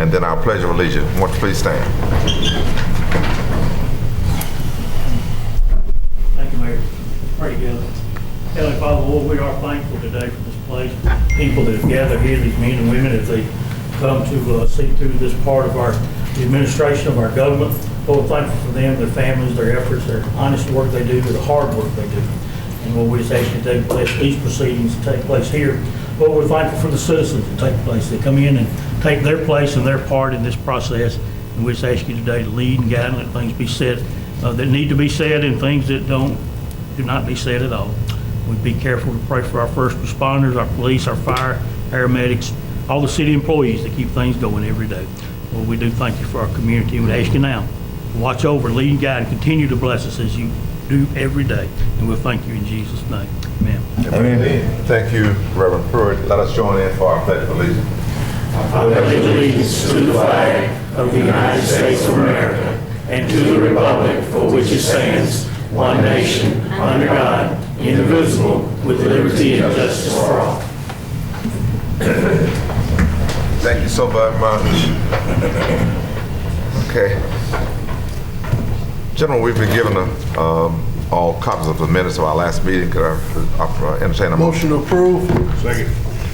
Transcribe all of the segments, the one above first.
and then our Pledge of Allegiance. Won't you please stand? Thank you, Mayor. Pray together. Heavenly Father, Lord, we are thankful today for this place, people that have gathered here, these men and women, as they come to see through this part of the administration of our government. Lord, we're thankful for them, their families, their efforts, their honest work they do, the hard work they do. And Lord, we just ask you to bless these proceedings that take place here. Lord, we're thankful for the citizens that take place. They come in and take their place and their part in this process. And we just ask you today to lead and guide and let things be said that need to be said and things that do not be said at all. We'd be careful to pray for our first responders, our police, our fire, paramedics, all the city employees that keep things going every day. Lord, we do thank you for our community, and we ask you now to watch over, lead, and guide, and continue to bless us as you do every day. And we'll thank you in Jesus' name. Amen. Amen. Thank you, Reverend Pruitt. Let us join in for our Pledge of Allegiance. I pledge allegiance to the flag of the United States of America and to the republic for which it stands, one nation, under God, indivisible, with liberty and justice for all. Thank you so very much. Okay. Gentlemen, we've been given all copies of the minutes of our last meeting. Could I entertain a motion? Motion to approve. Second.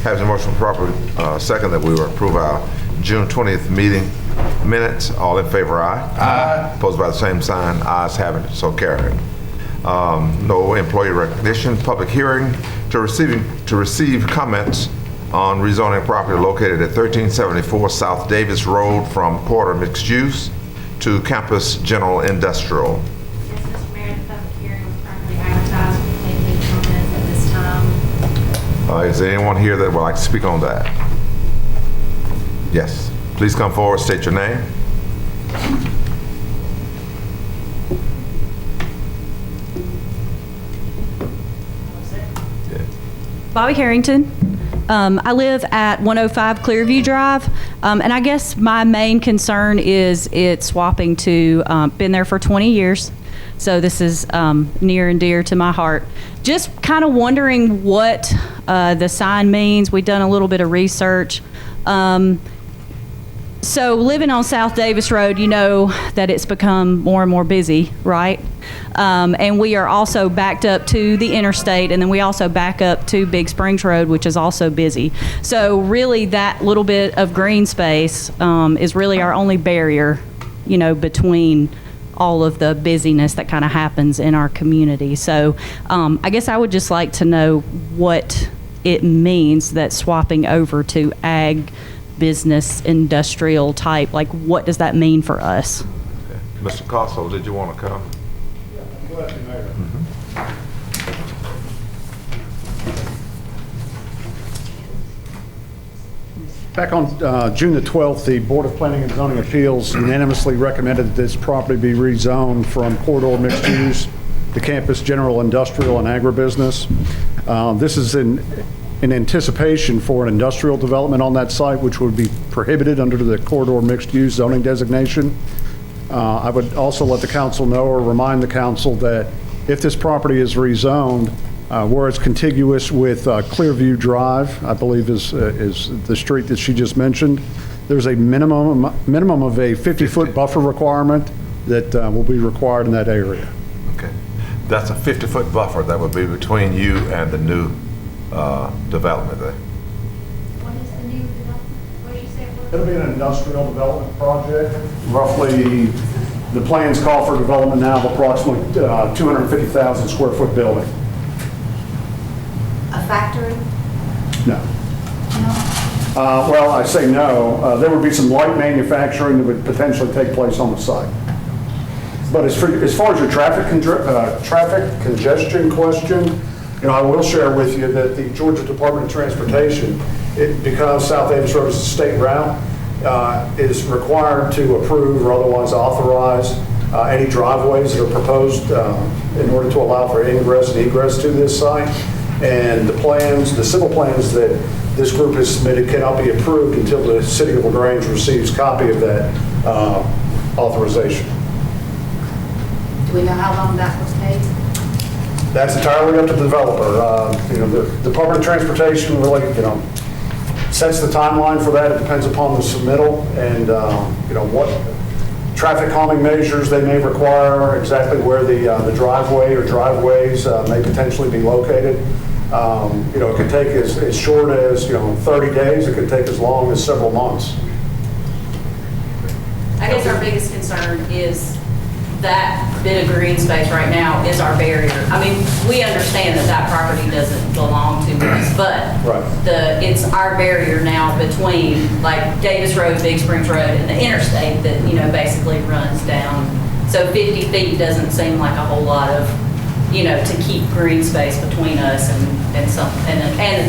Has a motion properly second that we will approve our June 20th meeting minutes. All in favor, aye. Aye. Opposed by the same sign. Ayes have it, so carried. No employee recognition. Public hearing to receive comments on rezoning property located at 1374 South Davis Road from quarter mixed use to campus general industrial. Yes, Mr. Mayor, the public hearing was currently advertised. We can take any comments at this time. Is there anyone here that would like to speak on that? Yes. Please come forward, state your name. Bobby Harrington. I live at 105 Clearview Drive, and I guess my main concern is it's swapping to, been there for 20 years, so this is near and dear to my heart. Just kind of wondering what the sign means. We've done a little bit of research. So living on South Davis Road, you know that it's become more and more busy, right? And we are also backed up to the interstate, and then we also back up to Big Springs Road, which is also busy. So really that little bit of green space is really our only barrier, you know, between all of the busyness that kind of happens in our community. So I guess I would just like to know what it means that swapping over to ag, business, industrial type, like what does that mean for us? Okay. Mr. Cosso, did you want to come? Yeah, go ahead, Mayor. Back on June the 12th, the Board of Planning and Zoning Appeals unanimously recommended that this property be rezoned from corridor mixed use to campus general industrial and agribusiness. This is in anticipation for an industrial development on that site, which would be prohibited under the corridor mixed use zoning designation. I would also let the council know or remind the council that if this property is rezoned, where it's contiguous with Clearview Drive, I believe is the street that she just mentioned, there's a minimum of a 50-foot buffer requirement that will be required in that area. Okay. That's a 50-foot buffer that would be between you and the new development there. What is the new development? What did you say it was? It'll be an industrial development project. Roughly, the plans call for development now of approximately 250,000 square foot building. A factory? No. No. Well, I say no. There would be some light manufacturing that would potentially take place on the site. But as far as your traffic congestion question, you know, I will share with you that the Georgia Department of Transportation, because South Davis Road is a state route, is required to approve or otherwise authorize any driveways that are proposed in order to allow for ingress and egress to this site. And the civil plans that this group has submitted cannot be approved until the city of LaGrange receives a copy of that authorization. Do we know how long that will take? That's entirely up to the developer. You know, the Department of Transportation really, you know, sets the timeline for that. It depends upon the submittal and, what traffic calming measures they may require, exactly where the driveway or driveways may potentially be located. It could take as short as, 30 days. It could take as long as several months. I guess our biggest concern is that bit of green space right now is our barrier. I mean, we understand that that property doesn't belong to us, but Right. it's our barrier now between like Davis Road, Big Springs Road, and the interstate that, basically runs down. So 50 feet doesn't seem like a whole lot of, to keep green space between us and the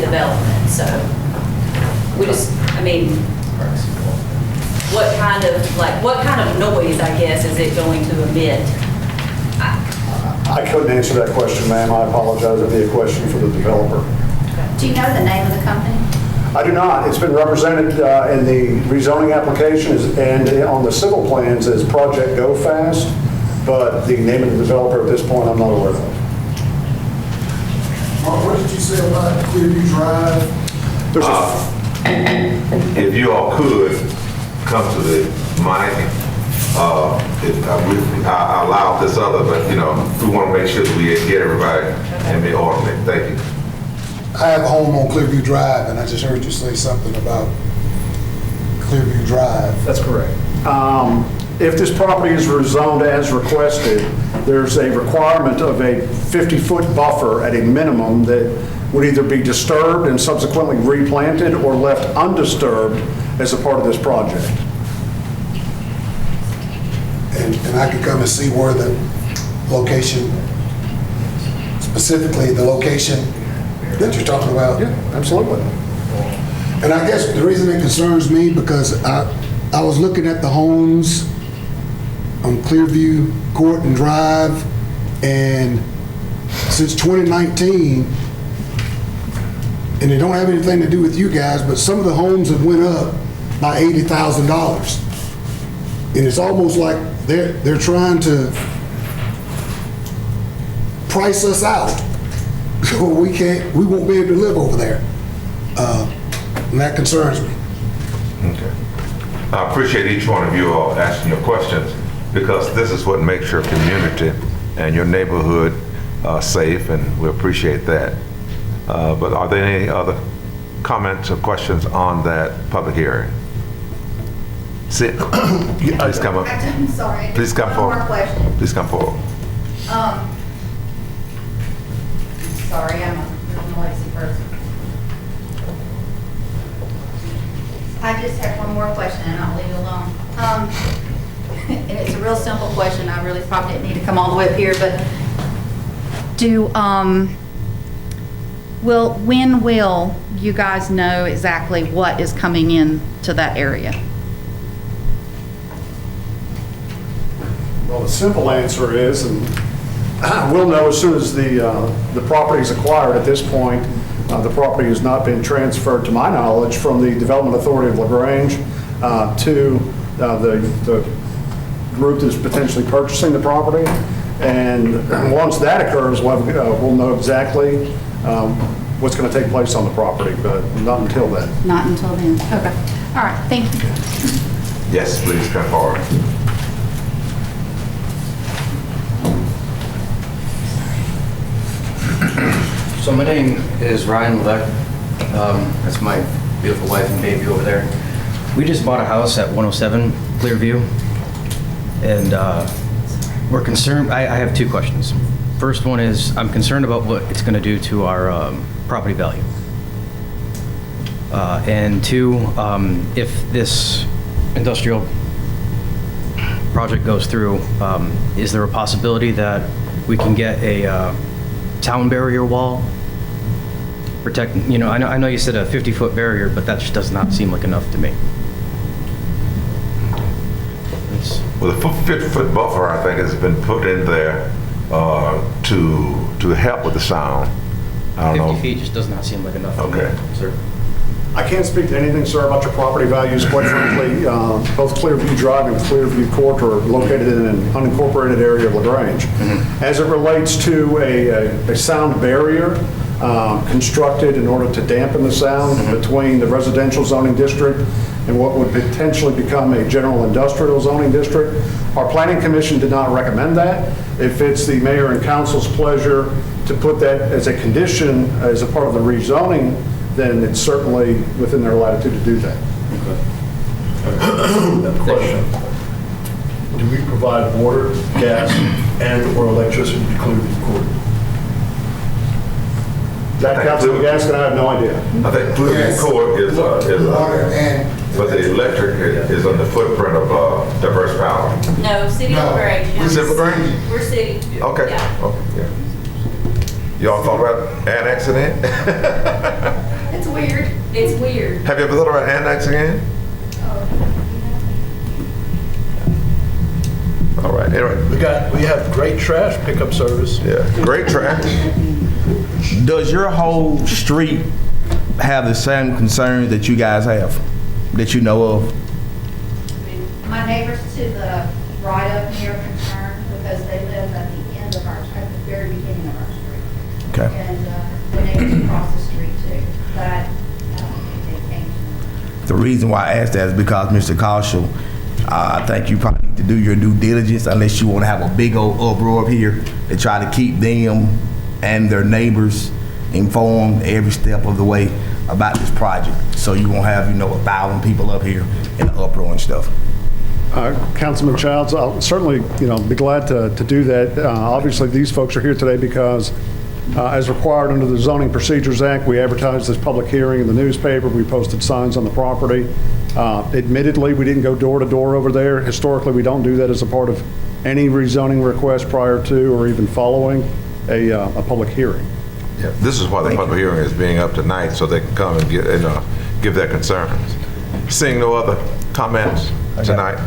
development. So we just, what kind of noise, I guess, is it going to emit? I couldn't answer that question, ma'am. I apologize. It'd be a question for the developer. Do you know the name of the company? I do not. It's been represented in the rezoning application and on the civil plans as Project Go Fast, but the name of the developer at this point I'm not aware of. Mark, what did you say about Clearview Drive? If you all could come to the mic, I allowed this other, but we want to make sure that we get everybody and be orderly. Thank you. I have a home on Clearview Drive, and I just heard you say something about Clearview Drive. That's correct. If this property is rezoned as requested, there's a requirement of a 50-foot buffer at a minimum that would either be disturbed and subsequently replanted or left undisturbed as a part of this project. And I could come and see where the location, specifically the location that you're talking about. Yeah, absolutely. And I guess the reason it concerns me because I was looking at the homes on Clearview Court and Drive, and since 2019, and they don't have anything to do with you guys, but some of the homes have went up by $80,000. And it's almost like they're trying to price us out. So we won't be able to live over there. And that concerns me. Okay. I appreciate each one of you all asking your questions because this is what makes your community and your neighborhood safe, and we appreciate that. But are there any other comments or questions on that public hearing? Sit. Please come up. I'm sorry. Please come forward. One more question. Please come forward. Sorry, I'm a real noisy person. I just have one more question and I'll leave it alone. And it's a real simple question. I really probably didn't need to come all the way up here, but when will you guys know exactly what is coming in to that area? Well, the simple answer is, and we'll know as soon as the property is acquired. At this point, the property has not been transferred, to my knowledge, from the Development Authority of LaGrange to the group that's potentially purchasing the property. And once that occurs, we'll know exactly what's going to take place on the property, but not until then. Not until then. Okay. All right. Thank you. Yes, please come forward. So my name is Ryan Levesque. That's my beautiful wife and baby over there. We just bought a house at 107 Clearview, and we're concerned. I have two questions. First one is I'm concerned about what it's going to do to our property value. And two, if this industrial project goes through, is there a possibility that we can get a town barrier wall? Protect, I know you said a 50-foot barrier, but that just does not seem like enough to me. Well, the 50-foot buffer, I think, has been put in there to help with the sound. I don't know. 50 feet just does not seem like enough to me, sir. I can't speak to anything, sir, about your property values. Quite frankly, both Clearview Drive and Clearview Court are located in an unincorporated area of LaGrange. As it relates to a sound barrier, constructed in order to dampen the sound between the residential zoning district and what would potentially become a general industrial zoning district. Our planning commission did not recommend that. If it's the mayor and council's pleasure to put that as a condition as a part of the rezoning, then it's certainly within their latitude to do that. Question. Do we provide water, gas, and/or electricity to Clearview Court? That Councilman Gaskin, I have no idea. I think Clearview Court is Water and. but the electric is on the footprint of Diverse Power. No, City of LaGrange. Is it LaGrange? We're city. Okay. Yeah. Okay, yeah. Y'all thought about annexing it? It's weird. It's weird. Have you ever thought about annexing it? All right, anyway, We have great trash pickup service. yeah, great track. Does your whole street have the same concerns that you guys have, that you know of? My neighbors to the right up here are concerned because they live at the end of at the very beginning of our street. Okay. And the neighbors across the street too. But they came. The reason why I asked that is because, Mr. Caushel, I think you probably need to do your due diligence unless you want to have a big old uproar up here to try to keep them and their neighbors informed every step of the way about this project. So you won't have, 1,000 people up here in the uproar and stuff. Councilman Childs, I'll certainly, be glad to do that. Obviously, these folks are here today because, as required under the Zoning Procedures Act, we advertised this public hearing in the newspaper. We posted signs on the property. Admittedly, we didn't go door to door over there. Historically, we don't do that as a part of any rezoning request prior to or even following a public hearing. Yeah, this is why the public hearing is being up tonight, so they can come and give their concerns. Seeing no other comments tonight?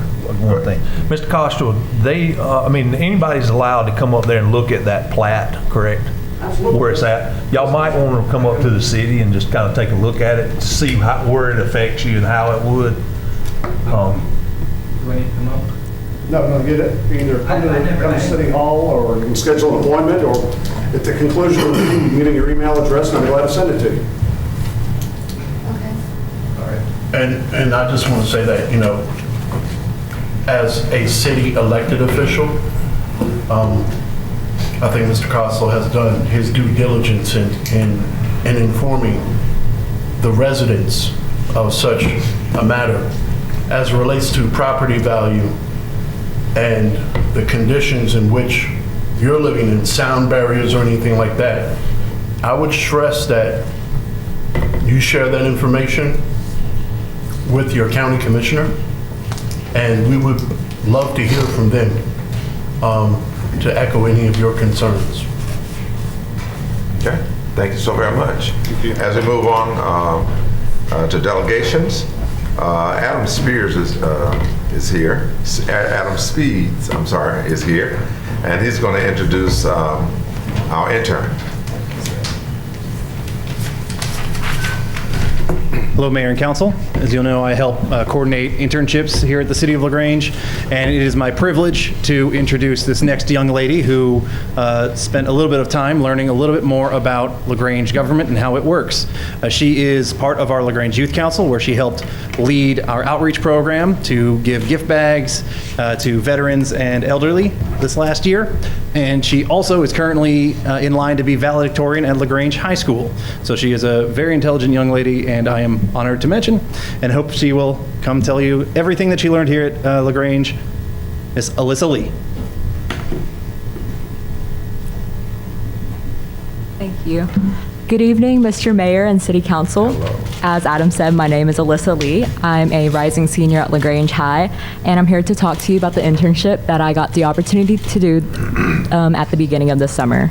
One thing. Mr. Costello, anybody's allowed to come up there and look at that plat, correct? Absolutely. Where it's at. Y'all might want to come up to the city and just kind of take a look at it, to see where it affects you and how it would. Do I need to come up? No, get it. Either come to City Hall, or you can schedule an appointment, or at the conclusion of the meeting, you can give me your email address and I'm glad to send it to you. Okay. And I just want to say that, as a city elected official, I think Mr. Costello has done his due diligence in informing the residents of such a matter as it relates to property value and the conditions in which you're living in, sound barriers or anything like that. I would stress that you share that information with your county commissioner, and we would love to hear from them to echo any of your concerns. Okay, thank you so very much. As we move on to delegations, Adam Spears is here. Adam Speeds, I'm sorry, is here, and he's going to introduce our intern. Hello, Mayor and Council. As you'll know, I help coordinate internships here at the City of LaGrange, and it is my privilege to introduce this next young lady who spent a little bit of time learning a little bit more about LaGrange government and how it works. She is part of our LaGrange Youth Council, where she helped lead our outreach program to give gift bags to veterans and elderly this last year. And she also is currently in line to be valedictorian at LaGrange High School. So she is a very intelligent young lady, and I am honored to mention and hope she will come tell you everything that she learned here at LaGrange. Miss Alyssa Lee. Thank you. Good evening, Mr. Mayor and City Council. Hello. As Adam said, my name is Alyssa Lee. I'm a rising senior at LaGrange High, and I'm here to talk to you about the internship that I got the opportunity to do at the beginning of the summer.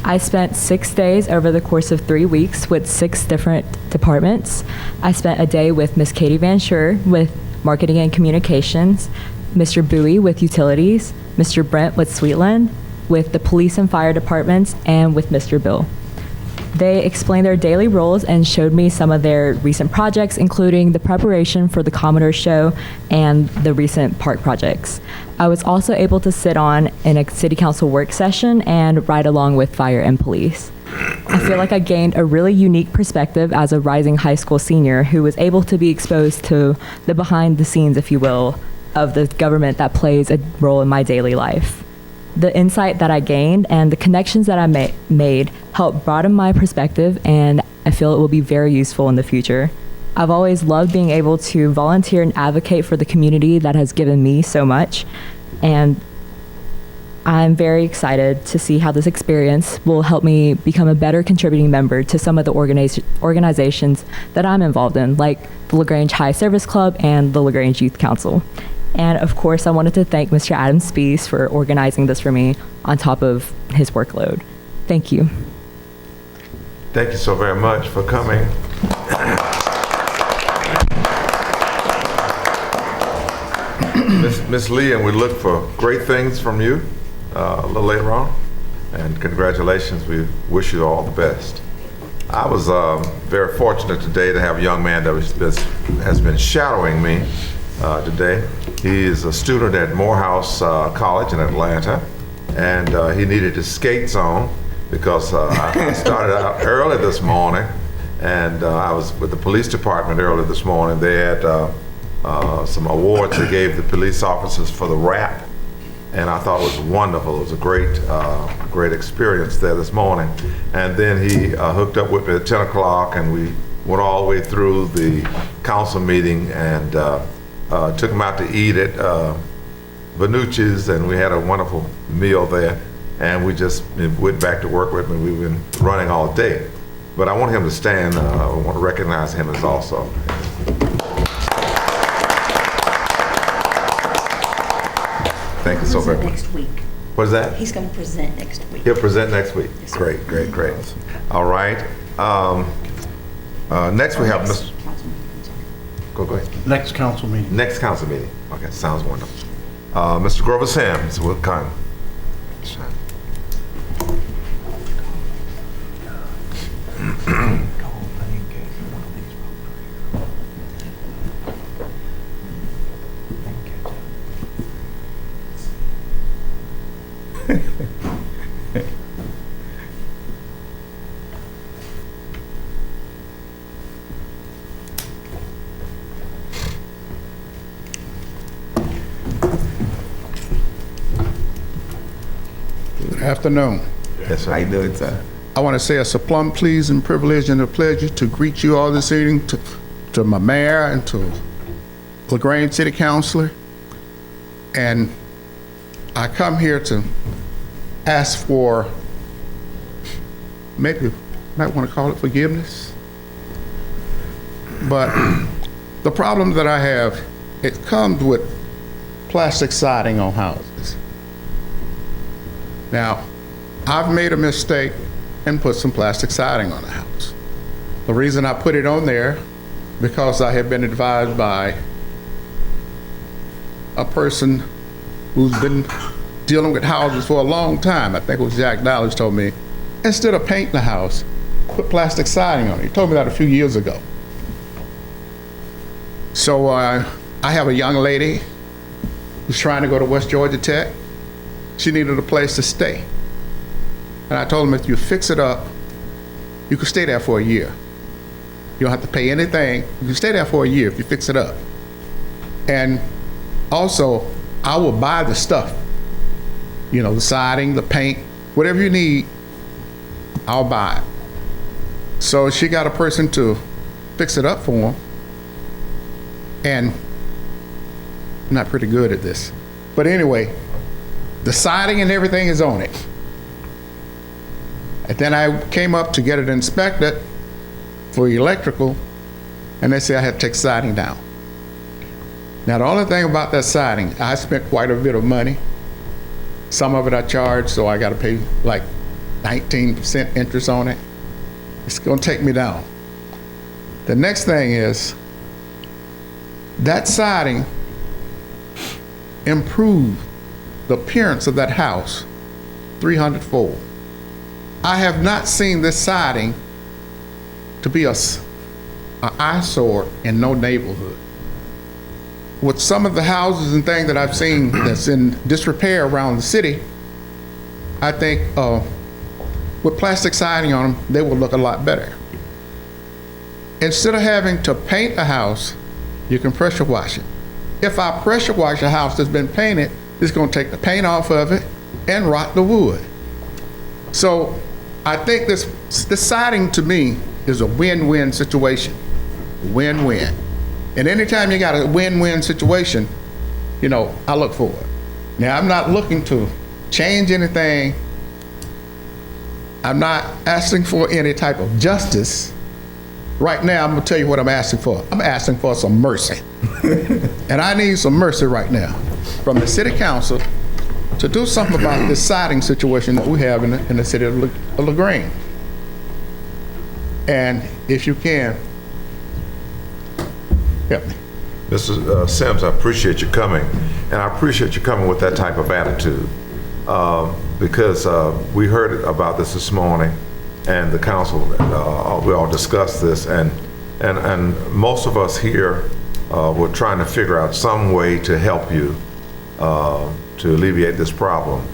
I spent 6 days over the course of 3 weeks with 6 different departments. I spent a day with Miss Katie Van Scher with Marketing and Communications, Mr. Bowie with Utilities, Mr. Brent with Sweetland, with the Police and Fire Departments, and with Mr. Bill. They explained their daily roles and showed me some of their recent projects, including the preparation for the Commodore Show and the recent park projects. I was also able to sit on in a City Council work session and ride along with fire and police. I feel like I gained a really unique perspective as a rising high school senior who was able to be exposed to the behind the scenes, if you will, of the government that plays a role in my daily life. The insight that I gained and the connections that I made helped broaden my perspective, and I feel it will be very useful in the future. I've always loved being able to volunteer and advocate for the community that has given me so much, and I'm very excited to see how this experience will help me become a better contributing member to some of the organizations that I'm involved in, like the LaGrange High Service Club and the LaGrange Youth Council. And of course, I wanted to thank Mr. Adam Spees for organizing this for me on top of his workload. Thank you. Thank you so very much for coming. Miss Lee, and we look for great things from you a little later on. And congratulations, we wish you all the best. I was very fortunate today to have a young man that has been shadowing me today. He is a student at Morehouse College in Atlanta, and he needed his skates on because I started out early this morning, and I was with the police department early this morning. They had some awards they gave the police officers for the rap, and I thought it was wonderful. It was a great experience there this morning. And then he hooked up with me at 10 o'clock, and we went all the way through the council meeting and took him out to eat at Vanucci's, and we had a wonderful meal there. And we just went back to work with me. We've been running all day. But I want him to stand. I want to recognize him as also. Thank you so very much. Next week. What is that? He's going to present next week. He'll present next week. Yes, Great, great, great. All right. Next we have Mr. Go ahead. Next council meeting. Next council meeting. Okay, sounds wonderful. Mr. Grover Sims will come. Good afternoon. Yes, sir. How you doing, sir? I want to say it's a plum pleasing privilege and a pleasure to greet you all this evening, to my mayor and to LaGrange City Councilor. And I come here to ask for, maybe you might want to call it forgiveness. But the problem that I have, it comes with plastic siding on houses. Now, I've made a mistake and put some plastic siding on the house. The reason I put it on there, because I have been advised by a person who's been dealing with houses for a long time. I think it was Jack Dallas told me, instead of painting the house, put plastic siding on it. He told me that a few years ago. So I have a young lady who's trying to go to West Georgia Tech. She needed a place to stay. And I told him, if you fix it up, you can stay there for a year. You don't have to pay anything. You can stay there for a year if you fix it up. And also, I will buy the stuff. You know, the siding, the paint, whatever you need, I'll buy it. So she got a person to fix it up for him. And I'm not pretty good at this. But anyway, the siding and everything is on it. And then I came up to get it inspected for electrical, and they said I had to take siding down. Now, the only thing about that siding, I spent quite a bit of money. Some of it I charged, so I got to pay like 19% interest on it. It's going to take me down. The next thing is, that siding improved the appearance of that house 300-fold. I have not seen this siding to be an eyesore in no neighborhood. With some of the houses and things that I've seen that's in disrepair around the city, I think with plastic siding on them, they will look a lot better. Instead of having to paint a house, you can pressure wash it. If I pressure wash a house that's been painted, it's going to take the paint off of it and rot the wood. So I think this siding to me is a win-win situation. Win-win. And anytime you got a win-win situation, you know, I look for it. Now, I'm not looking to change anything. I'm not asking for any type of justice. Right now, I'm gonna tell you what I'm asking for. I'm asking for some mercy. And I need some mercy right now from the city council to do something about this siding situation that we have in the city of LaGrange. And if you can, help me. Mr. Sims, I appreciate you coming, and I appreciate you coming with that type of attitude, because we heard about this morning, and the council, we all discussed this, and most of us here were trying to figure out some way to help you to alleviate this problem.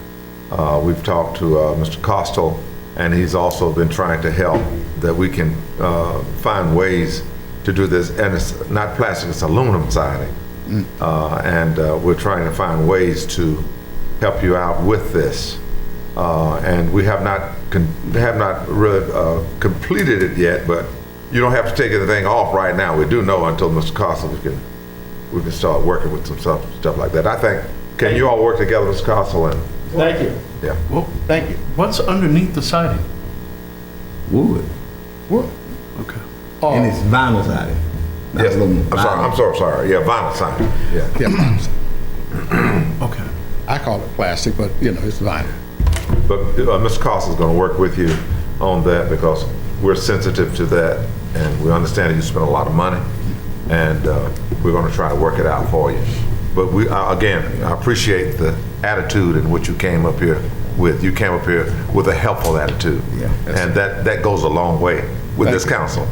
We've talked to Mr. Costello, and he's also been trying to help that we can find ways to do this, and it's not plastic, it's aluminum siding. And we're trying to find ways to help you out with this. And we have not really completed it yet, but you don't have to take anything off right now. We do know until Mr. Costello we can start working with some stuff like that. I think, can you all work together, Mr. Costello? And Thank you. yeah. Well, thank you. What's underneath the siding? Wood. Wood. Okay. And it's vinyl siding. not Yes, aluminum. I'm sorry. Yeah, vinyl siding. Yeah. Yeah, vinyl. Okay. I call it plastic, but you know, it's vinyl. But Mr. Costa is going to work with you on that because we're sensitive to that, and we understand that you spent a lot of money, and we're going to try to work it out for you. But we, again, I appreciate the attitude in which you came up here with. You came up here with a helpful attitude, and that goes a long way with this council.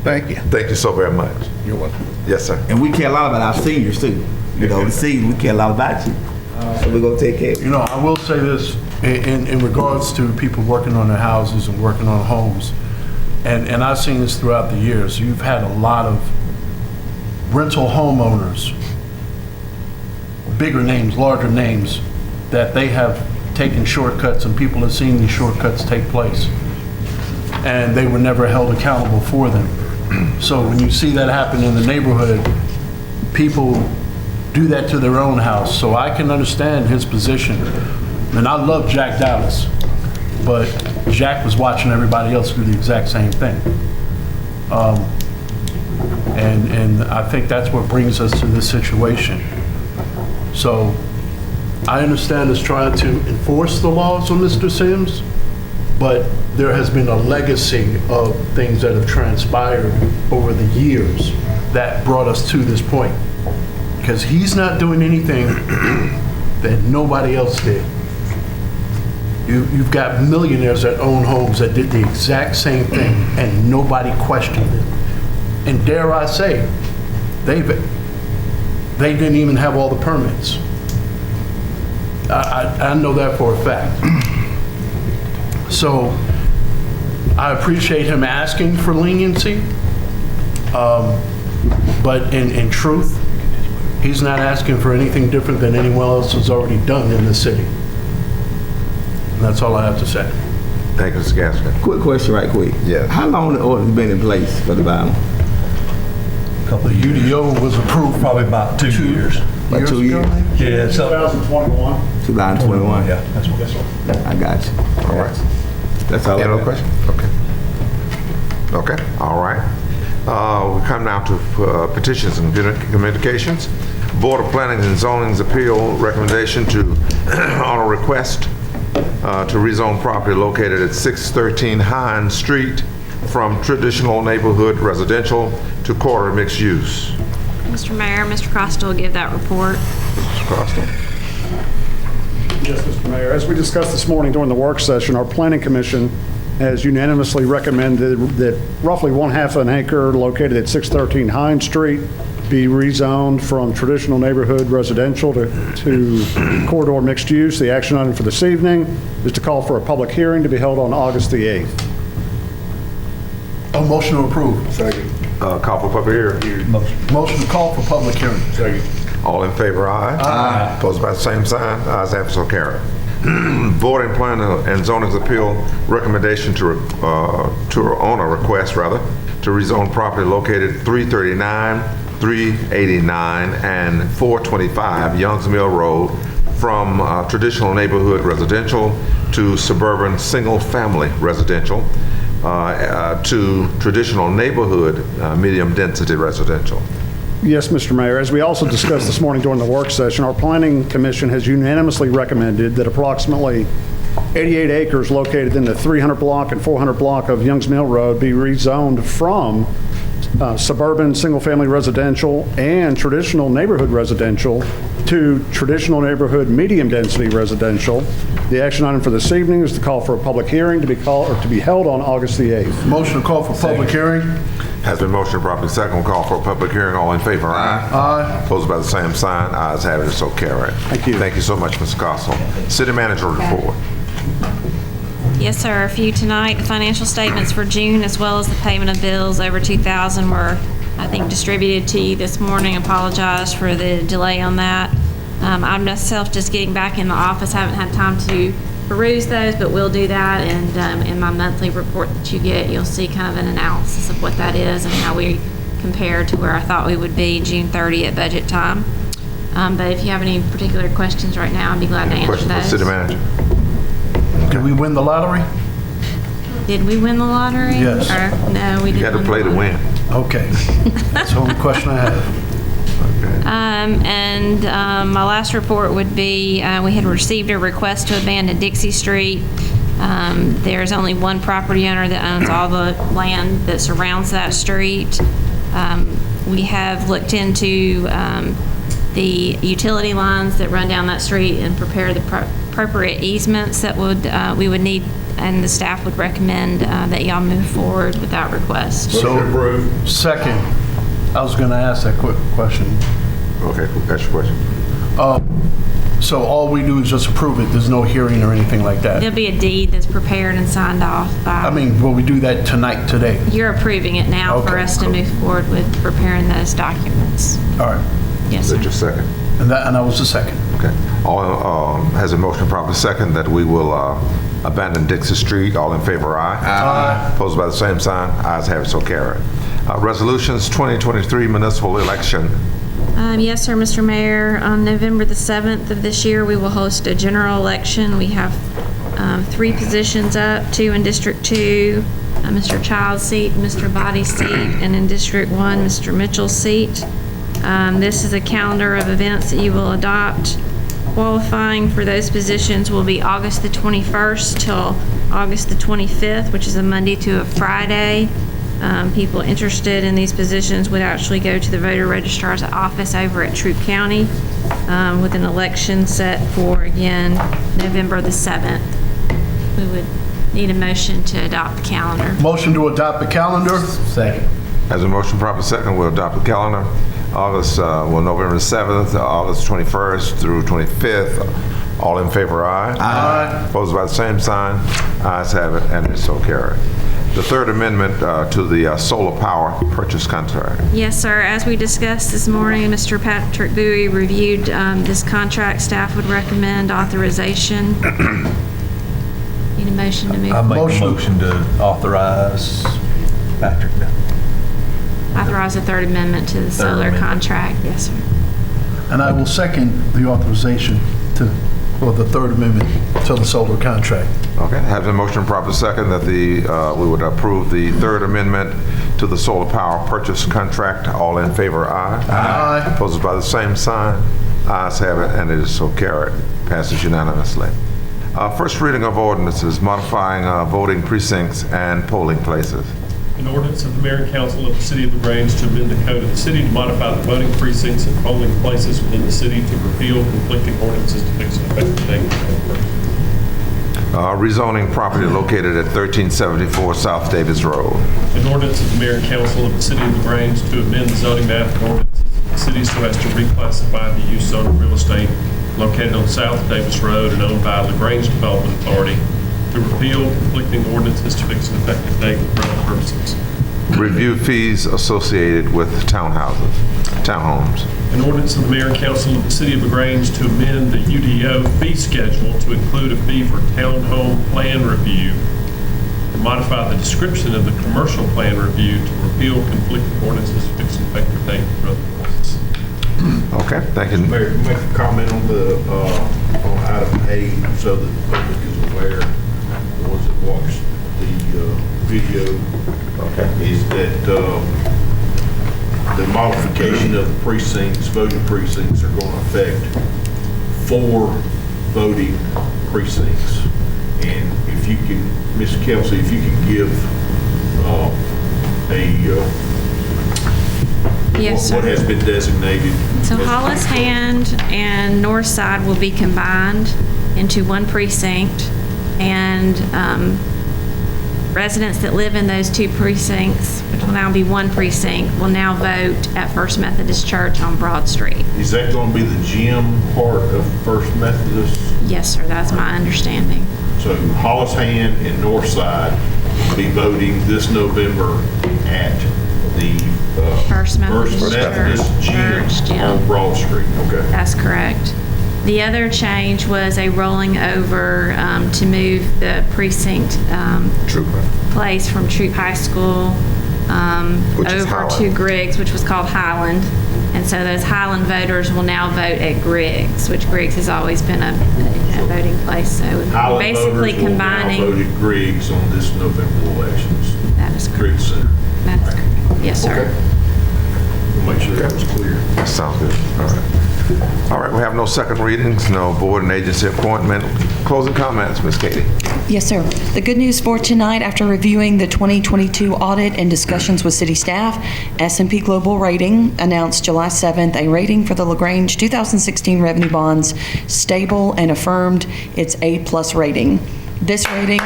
Thank you. Thank you so very much. You're welcome. Yes, sir. And we care a lot about our seniors too. You know, the seniors, we care a lot about you. So we're gonna take care of you. You know, I will say this in regards to people working on their houses and working on homes, and I've seen this throughout the years. You've had a lot of rental homeowners, bigger names, larger names, that they have taken shortcuts, and people have seen these shortcuts take place, and they were never held accountable for them. So when you see that happen in the neighborhood, people do that to their own house. So I can understand his position. And I love Jack Dallas, but Jack was watching everybody else do the exact same thing. And I think that's what brings us to this situation. So I understand us trying to enforce the laws on Mr. Sims, but there has been a legacy of things that have transpired over the years that brought us to this point. Because he's not doing anything that nobody else did. You've got millionaires that own homes that did the exact same thing and nobody questioned it. And dare I say, they didn't even have all the permits. I know that for a fact. So I appreciate him asking for leniency, but in truth, he's not asking for anything different than anyone else has already done in the city. And that's all I have to say. Thank you, Mr. Gaskin. Quick question right quick. Yeah. How long the order has been in place for the vinyl? The UDO was approved probably about 2 years. About 2 years? Yeah, so, 2021. 2021? yeah, that's what that's what. I got you. All right. That's all I Any other got. question? Okay. All right. We come now to petitions and communications. Board of Planning and Zoning's appeal recommendation to on a request to rezone property located at 613 Hines Street from traditional neighborhood residential to quarter mixed use. Mr. Mayor, Mr. Costa will give that report. Mr. Costa. Yes, Mr. Mayor. As we discussed this morning during the work session, our Planning Commission has unanimously recommended that roughly 1/2 an acre located at 613 Hines Street be rezoned from traditional neighborhood residential to corridor mixed use. The action item for this evening is to call for a public hearing to be held on August the 8th. A motion to approve. Second. Call for public hearing. Motion to call for public hearing. Second. All in favor, aye. Aye. Opposed by the same sign, ayes have it, so carried. Voting Plan and Zoning's Appeal recommendation to on a request, to rezone property located 339, 389, and 425 Youngs Mill Road from traditional neighborhood residential to suburban single-family residential to traditional neighborhood medium-density residential. Yes, Mr. Mayor. As we also discussed this morning during the work session, our Planning Commission has unanimously recommended that approximately 88 acres located in the 300 block and 400 block of Youngs Mill Road be rezoned from suburban single-family residential and traditional neighborhood residential to traditional neighborhood medium-density residential. The action item for this evening is to call for a public hearing to be held on August the 8th. Motion to call for public hearing. Has been motioned properly second. We'll call for a public hearing. All in favor, aye. Aye. Opposed by the same sign, ayes have it, so carried. Thank you. Thank you so much, Mr. Castle. City Manager report. Yes, sir. A few tonight. The financial statements for June, as well as the payment of bills over 2,000 were, I think, distributed to you this morning. Apologize for the delay on that. I'm myself just getting back in the office. Haven't had time to peruse those, but we'll do that. And in my monthly report that you get, you'll see kind of an analysis of what that is and how we compare to where I thought we would be June 30 at budget time. But if you have any particular questions right now, I'd be glad to answer Question for those. City Manager. Did we win the lottery? Did we win the lottery? Yes. Or, no, we didn't. You had to play to win. Okay. That's the only question I have. My last report would be, we had received a request to abandon Dixie Street. There's only one property owner that owns all the land that surrounds that street. We have looked into the utility lines that run down that street and prepare the appropriate easements that we would need, and the staff would recommend that y'all move forward with that request. So, second, I was going to ask that quick question. Okay, that's your question. So all we do is just approve it, there's no hearing or anything like that? There'll be a deed that's prepared and signed off by... I mean, will we do that tonight, today? You're approving it now for Okay, us to cool. move forward with preparing those documents. All right. Yes, Is sir. that your second? And that was the second. Okay. All has a motion properly second that we will abandon Dixie Street. All in favor, aye. Aye. Opposed by the same sign, ayes have it, so carried. Resolutions 2023 municipal election. Yes, sir, Mr. Mayor. On November the 7th of this year, we will host a general election. We have 3 positions up, 2 in District 2, Mr. Child's seat, Mr. Body's seat, and in District 1, Mr. Mitchell's seat. This is a calendar of events that you will adopt. Qualifying for those positions will be August the 21st till August the 25th, which is a Monday to a Friday. People interested in these positions would actually go to the voter registrar's office over at Troup County with an election set for, again, November the 7th. We would need a motion to adopt the calendar. Motion to adopt the calendar? Second. As a motion properly second, we'll adopt the calendar. November 7th, August 21st through 25th. All in favor, aye. Aye. Opposed by the same sign, ayes have it, and it's so carried. The third amendment to the solar power purchase contract. Yes, sir. As we discussed this morning, Mr. Patrick Bowie reviewed this contract. Staff would recommend authorization. Need a motion to move. I make a motion to authorize Patrick. Authorize the third amendment to the solar amendment. contract. Yes, sir. And I will second the authorization for the third amendment to the solar contract. Okay, have a motion properly second that we would approve the third amendment to the solar power purchase contract. All in favor, aye. Aye. Opposed by the same sign, ayes have it, and it is so carried. Passes unanimously. First reading of ordinances modifying voting precincts and polling places. An ordinance of the mayor and council of the city of LaGrange to amend the code of the city to modify the voting precincts and polling places within the city to repeal conflicting ordinances to fix an effective date. Rezoning property located at 1374 South Davis Road. An ordinance of the mayor and council of the city of LaGrange to amend the zoning map and ordinances of city so as to reclassify the use zone of real estate located on South Davis Road and owned by LaGrange Development Authority, to repeal conflicting ordinances to fix an effective date for other purposes. Review fees associated with townhomes. An ordinance of the mayor and council of the city of LaGrange to amend the UDO fee schedule to include a fee for townhome plan review, to modify the description of the commercial plan review, to repeal conflicting ordinances to fix an effective date for other purposes. Okay, thank you. Mayor, make a comment on the, on item A, so that the public is aware, the ones that watch the video, is that the modification of the precincts, voting precincts, are going to affect 4 voting precincts. And if you can, Ms. Kelsey, if you can give Yes, what sir. has been designated. So as- Hollis Hand and Northside will be combined into one precinct, and residents that live in those 2 precincts, which will now be 1 precinct, will now vote at First Methodist Church on Broad Street. Is that going to be the gym part of First Methodist? Yes, sir, that's my understanding. So Hollis Hand and Northside will be voting this November at the First Methodist Church Gym. on Broad Street. Okay. That's correct. The other change was a rolling over to move the precinct place from Troop High School over to Griggs, which was called Highland. And so those Highland voters will now vote at Griggs, which Griggs has always been a voting place. So Highland basically voters combining. will now vote at Griggs on this November elections. That is correct. Griggs Center. That's correct. Yes, sir. Okay. We'll make sure that was clear. That sounds good. All right. All right, we have no second readings, no board and agency appointment. Closing comments, Ms. Katie. Yes, sir. The good news for tonight, after reviewing the 2022 audit and discussions with city staff, S&P Global Rating announced July 7th a rating for the LaGrange 2016 revenue bonds, stable, and affirmed its A+ rating. This rating...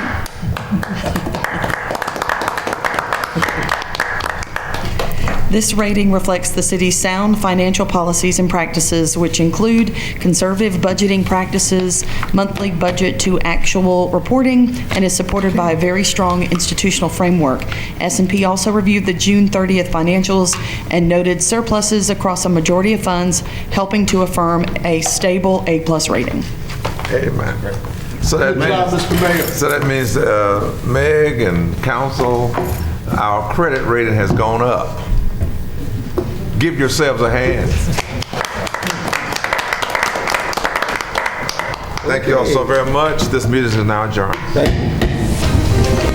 This rating reflects the city's sound financial policies and practices, which include conservative budgeting practices, monthly budget to actual reporting, and is supported by a very strong institutional framework. S&P also reviewed the June 30th financials and noted surpluses across a majority of funds, helping to affirm a stable A+ rating. Amen. So that means Meg and council, our credit rating has gone up. Give yourselves a hand. Thank you all so very much. This meeting is now adjourned. Thank you.